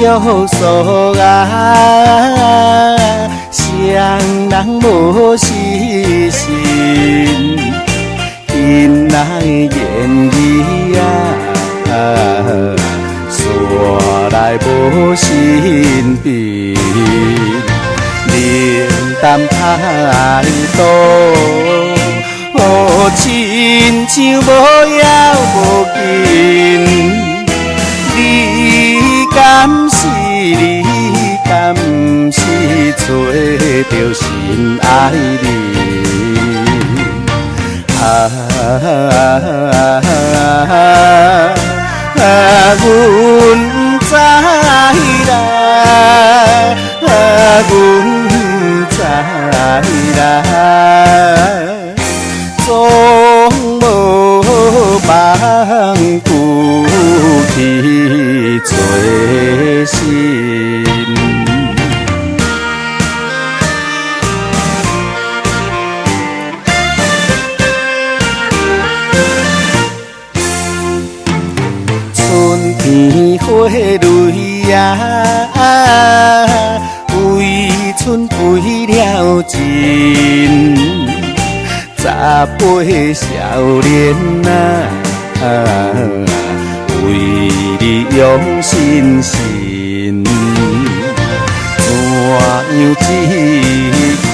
约束啊，谁人无死心，因人的言语啊，说来无心病，冷淡态度，哦，亲像无要无紧。你敢是你敢是找到心爱人？阮知啦，阮知啦，总无望顾去做心。春天花蕊啊，为春开了情，十八少年啊，为你用心心，怎样只可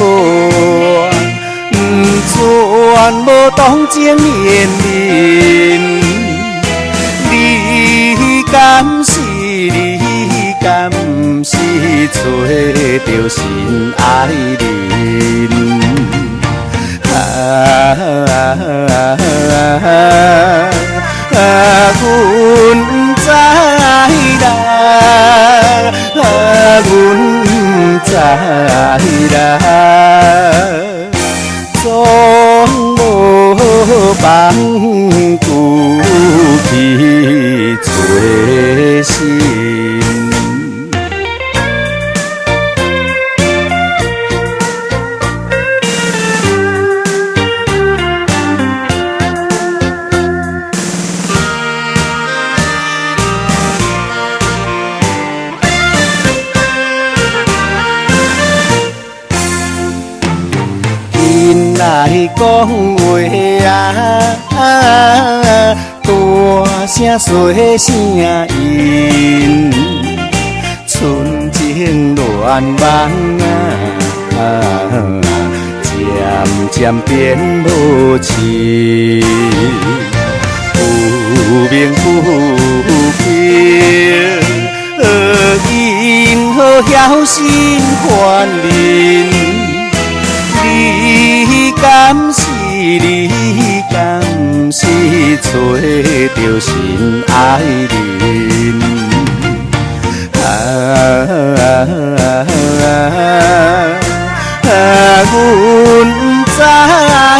全无动情绵绵？你敢是你敢是找到心爱人？阮知啦，阮知啦，总无望顾去做心。来讲话啊，大声细声音，纯情乱梦啊，渐渐变无情，有名有凭，因何晓心还人？你敢是你敢是找到心爱人？阮知啦，